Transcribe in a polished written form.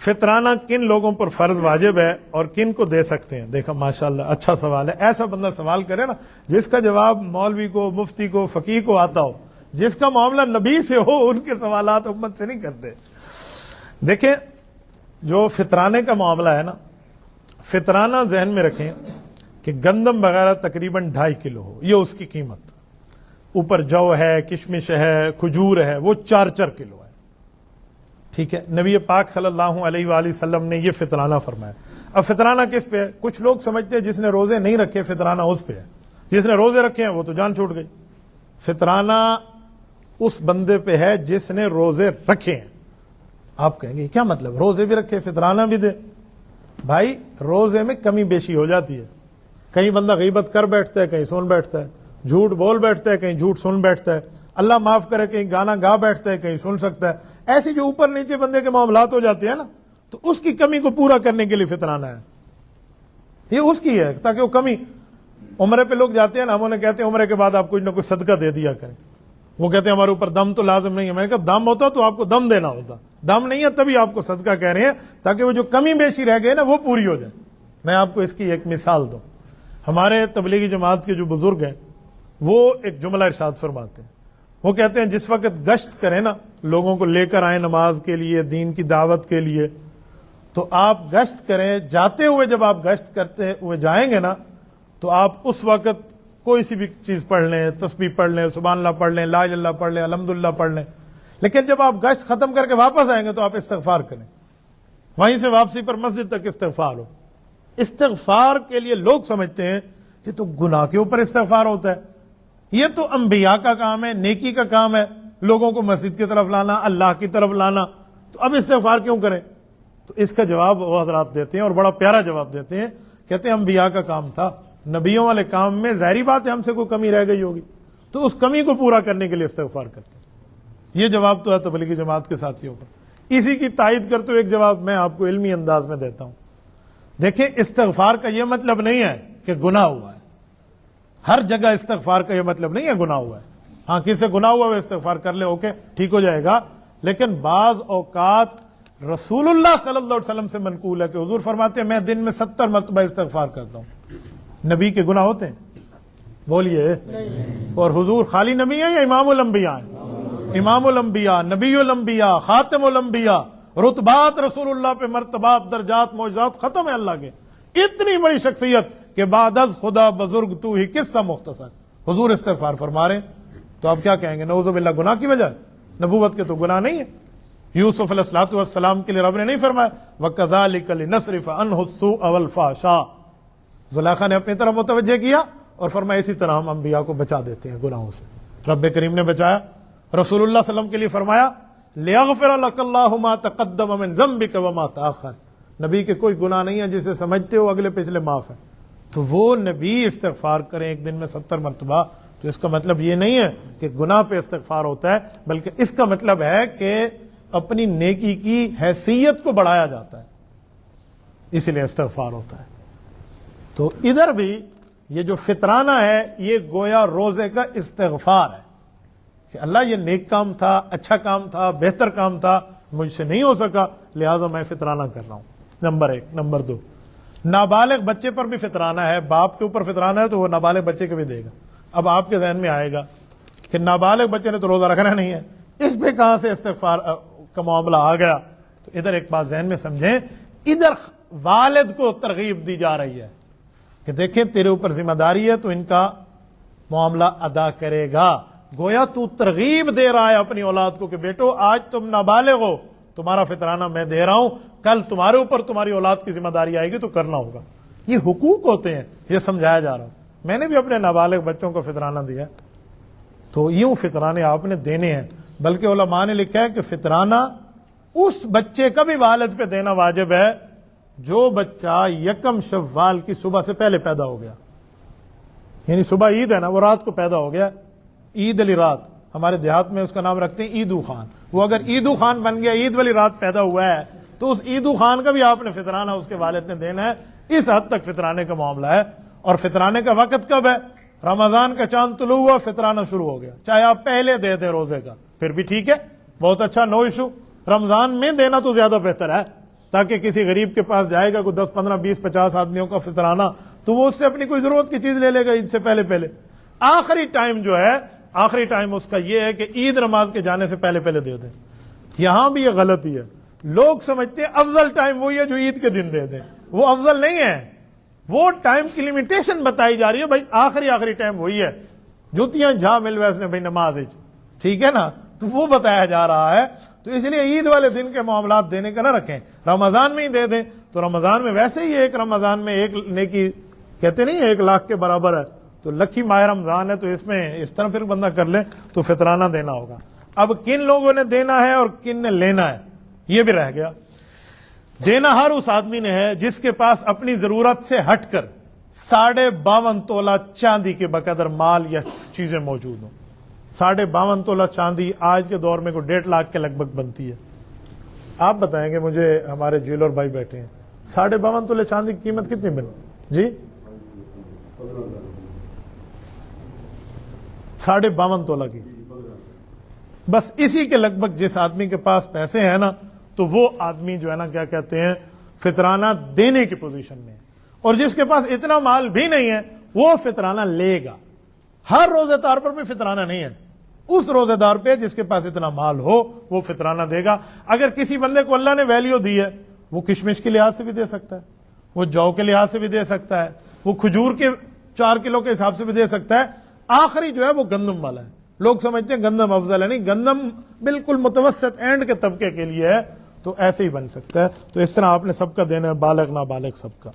فطرانہ کن لوگوں پر فرض واجب ہے اور کن کو دے سکتے ہیں؟ دیکھا ماشاءاللہ اچھا سوال ہے. ایسا بندہ سوال کرے نا جس کا جواب مولوی کو، مفتی کو، فقیہ کو آتا ہو، جس کا معاملہ نبی سے ہو، ان کے سوالات امت سے نہیں کرتے. دیکھیں جو فطرانے کا معاملہ ہے نا، فطرانہ ذہن میں رکھیں کہ گندم وغیرہ تقریباً 2.5 کلو ہو، یہ اس کی قیمت. اوپر جو ہے، کشمش ہے، کھجور ہے، وہ 4 کلو ہے. ٹھیک ہے، نبی پاک صلی اللہ علیہ وآلہ وسلم نے یہ فطرانہ فرمایا. اب فطرانہ کس پہ ہے؟ کچھ لوگ سمجھتے ہیں جس نے روزے نہیں رکھے فطرانہ اس پہ ہے، جس نے روزے رکھے ہیں وہ تو جان چھوٹ گئی. فطرانہ اس بندے پہ ہے جس نے روزے رکھے ہیں. آپ کہیں گے کیا مطلب، روزے بھی رکھے فطرانہ بھی دے؟ بھائی روزے میں کمی بیشی ہو جاتی ہے. کہیں بندہ غیبت کر بیٹھتا ہے، کہیں سن بیٹھتا ہے، جھوٹ بول بیٹھتا ہے، کہیں جھوٹ سن بیٹھتا ہے، اللہ معاف کرے کہیں گانا گا بیٹھتا ہے، کہیں سن سکتا ہے. ایسی جو اوپر نیچے بندے کے معاملات ہو جاتے ہیں نا، تو اس کی کمی کو پورا کرنے کے لیے فطرانہ ہے. یہ اس کی ہے تاکہ وہ کمی. عمرے پہ لوگ جاتے ہیں نا، ہم انہیں کہتے ہیں عمرے کے بعد آپ کچھ نہ کچھ صدقہ دے دیا کریں. وہ کہتے ہیں ہمارے اوپر دم تو لازم نہیں ہے. میں نے کہا دم ہوتا تو آپ کو دم دینا ہوتا، دم نہیں ہے تبھی آپ کو صدقہ کہہ رہے ہیں تاکہ وہ جو کمی بیشی رہ گئے نا وہ پوری ہو جائے. میں آپ کو اس کی ایک مثال دوں. ہمارے تبلیغی جماعت کے جو بزرگ ہیں وہ ایک جملہ ارشاد فرماتے ہیں. وہ کہتے ہیں جس وقت گشت کریں نا، لوگوں کو لے کر آئیں نماز کے لیے، دین کی دعوت کے لیے، تو آپ گشت کریں. جاتے ہوئے جب آپ گشت کرتے ہوئے جائیں گے نا، تو آپ اس وقت کوئی سی بھی چیز پڑھ لیں، تسبیح پڑھ لیں، سبحان اللہ پڑھ لیں، لا الہ الا اللہ پڑھ لیں، الحمدللہ پڑھ لیں. لیکن جب آپ گشت ختم کر کے واپس آئیں گے تو آپ استغفار کریں. وہیں سے واپسی پر مسجد تک استغفار ہو. استغفار کے لیے لوگ سمجھتے ہیں کہ تو گناہ کے اوپر استغفار ہوتا ہے. یہ تو انبیاء کا کام ہے، نیکی کا کام ہے، لوگوں کو مسجد کی طرف لانا، اللہ کی طرف لانا. تو اب استغفار کیوں کریں؟ تو اس کا جواب وہ حضرات دیتے ہیں اور بڑا پیارا جواب دیتے ہیں. کہتے ہیں انبیاء کا کام تھا، نبیوں والے کام میں ظاہری بات ہے ہم سے کوئی کمی رہ گئی ہوگی، تو اس کمی کو پورا کرنے کے لیے استغفار کرتے ہیں. یہ جواب تو ہے تبلیغی جماعت کے ساتھیوں کا. اسی کی تائید کرتے ہوئے ایک جواب میں آپ کو علمی انداز میں دیتا ہوں. دیکھیں استغفار کا یہ مطلب نہیں ہے کہ گناہ ہوا ہے. ہر جگہ استغفار کا یہ مطلب نہیں ہے گناہ ہوا ہے. ہاں کسی سے گناہ ہوا وہ استغفار کر لے، اوکے ٹھیک ہو جائے گا. لیکن بعض اوقات رسول اللہ صلی اللہ علیہ وسلم سے منقول ہے کہ حضور فرماتے ہیں میں دن میں 70 مرتبہ استغفار کرتا ہوں. نبی کے گناہ ہوتے ہیں؟ بولیے. اور حضور خالی نبی ہیں یا امام الانبیاء ہیں؟ امام الانبیاء، نبی الانبیاء، خاتم الانبیاء. رتبات رسول اللہ پہ، مرتبات، درجات، معجزات ختم ہے اللہ کے. اتنی بڑی شخصیت کہ بعد از خدا بزرگ تو ہی قصہ مختصر. حضور استغفار فرما رہے ہیں تو آپ کیا کہیں گے؟ نعوذ باللہ گناہ کی وجہ؟ نبوت کے تو گناہ نہیں ہے. یوسف علیہ الصلوۃ والسلام کے لیے رب نے نہیں فرمایا وَكَذَلِكَ لِنَصْرِفَ عَنْهُ السُّوءَ وَالْفَحْشَاءَ؟ زلیخا نے اپنی طرف متوجہ کیا اور فرمایا اسی طرح ہم انبیاء کو بچا دیتے ہیں گناہوں سے. رب کریم نے بچایا. رسول اللہ صلی اللہ علیہ وسلم کے لیے فرمایا لِيَغْفِرَ لَكَ اللَّهُ مَا تَقَدَّمَ مِنْ ذَنبِكَ وَمَا تَأَخَّرَ. نبی کے کوئی گناہ نہیں ہے جسے سمجھتے ہو اگلے پچھلے معاف ہے. تو وہ نبی استغفار کریں ایک دن میں 70 مرتبہ، تو اس کا مطلب یہ نہیں ہے کہ گناہ پہ استغفار ہوتا ہے، بلکہ اس کا مطلب ہے کہ اپنی نیکی کی حیثیت کو بڑھایا جاتا ہے، اس لیے استغفار ہوتا ہے. تو ادھر بھی یہ جو فطرانہ ہے یہ گویا روزے کا استغفار ہے کہ اللہ یہ نیک کام تھا، اچھا کام تھا، بہتر کام تھا، مجھ سے نہیں ہو سکا لہٰذا میں فطرانہ کر رہا ہوں. نمبر 1. نمبر 2، نابالغ بچے پر بھی فطرانہ ہے. باپ کے اوپر فطرانہ ہے تو وہ نابالغ بچے کو بھی دے گا. اب آپ کے ذہن میں آئے گا کہ نابالغ بچے نے تو روزہ رکھنا نہیں ہے، اس پہ کہاں سے استغفار کا معاملہ آ گیا؟ تو ادھر ایک بات ذہن میں سمجھیں، ادھر والد کو ترغیب دی جا رہی ہے کہ دیکھیں تیرے اوپر ذمہ داری ہے تو ان کا معاملہ ادا کرے گا. گویا تو ترغیب دے رہا ہے اپنی اولاد کو کہ بیٹو آج تم نابالغ ہو، تمہارا فطرانہ میں دے رہا ہوں، کل تمہارے اوپر تمہاری اولاد کی ذمہ داری آئے گی تو کرنا ہوگا. یہ حقوق ہوتے ہیں، یہ سمجھایا جا رہا ہے. میں نے بھی اپنے نابالغ بچوں کو فطرانہ دیا، تو یوں فطرانے آپ نے دینے ہیں. بلکہ علماء نے لکھا ہے کہ فطرانہ اس بچے کا بھی والد پہ دینا واجب ہے جو بچہ 1 شوال کی صبح سے پہلے پیدا ہو گیا. یعنی صبح عید ہے نا، وہ رات کو پیدا ہو گیا، عید علی رات، ہمارے دیہات میں اس کا نام رکھتے ہیں عیدو خان. وہ اگر عیدو خان بن گیا، عید والی رات پیدا ہوا ہے، تو اس عیدو خان کا بھی آپ نے فطرانہ اس کے والد نے دینا ہے. اس حد تک فطرانے کا معاملہ ہے. اور فطرانے کا وقت کب ہے؟ رمضان کا چاند طلوع ہوا، فطرانہ شروع ہو گیا. چاہے آپ پہلے دے دیں روزے کا پھر بھی ٹھیک ہے، بہت اچھا، نو ایشو. رمضان میں دینا تو زیادہ بہتر ہے تاکہ کسی غریب کے پاس جائے گا کوئی 10 15 20 50 آدمیوں کا فطرانہ تو وہ اس سے اپنی کوئی ضرورت کی چیز لے لے گا عید سے پہلے پہلے. آخری ٹائم جو ہے آخری ٹائم اس کا یہ ہے کہ عید نماز کے جانے سے پہلے پہلے دے دیں. یہاں بھی یہ غلطی ہے, لوگ سمجھتے ہیں افضل ٹائم وہی ہے جو عید کے دن دے دیں. وہ افضل نہیں ہے, وہ ٹائم کی لمیٹیشن بتائی جا رہی ہے. بھائی آخری ٹائم وہی ہے, جوتیاں جہاں مل ویس نے بھائی نماز, ٹھیک ہے نا, تو وہ بتایا جا رہا ہے. تو اس لیے عید والے دن کے معاملات دینے کا نہ رکھیں, رمضان میں ہی دے دیں. تو رمضان میں ویسے ہی ایک رمضان میں ایک نیکی کہتے نہیں 1 لاکھ کے برابر ہے, تو لکھی ماہ رمضان ہے, تو اس میں اس طرح پھر بندہ کر لے تو فطرانہ دینا ہوگا. اب کن لوگوں نے دینا ہے اور کن نے لینا ہے یہ بھی رہ گیا. دینا ہر اس آدمی نے ہے جس کے پاس اپنی ضرورت سے ہٹ کر 52.5 تولہ چاندی کے بقدر مال یا چیزیں موجود ہوں. 52.5 تولہ چاندی آج کے دور میں کوئی 1.5 لاکھ کے لگ بھگ بنتی ہے. آپ بتائیں گے مجھے, ہمارے جیولر بھائی بیٹھے ہیں, 52.5 تولے چاندی کی قیمت کتنی بن جی 52.5 تولہ کی. بس اسی کے لگ بھگ جس آدمی کے پاس پیسے ہیں نا, تو وہ آدمی جو ہے نا کیا کہتے ہیں فطرانہ دینے کی پوزیشن میں. اور جس کے پاس اتنا مال بھی نہیں ہے وہ فطرانہ لے گا. ہر روزے دار پر بھی فطرانہ نہیں ہے, اس روزے دار پہ جس کے پاس اتنا مال ہو وہ فطرانہ دے گا. اگر کسی بندے کو اللہ نے ویلیو دی ہے, وہ کشمش کے لحاظ سے بھی دے سکتا ہے, وہ جو کے لحاظ سے بھی دے سکتا ہے, وہ کھجور کے 4 کلو کے حساب سے بھی دے سکتا ہے. آخری جو ہے وہ گندم والا ہے. لوگ سمجھتے ہیں گندم افضل ہے, نہیں, گندم بالکل متوسط اینڈ کے طبقے کے لیے ہے, تو ایسے ہی بن سکتا ہے. تو اس طرح آپ نے سب کا دینا ہے, بالغ نابالغ سب کا.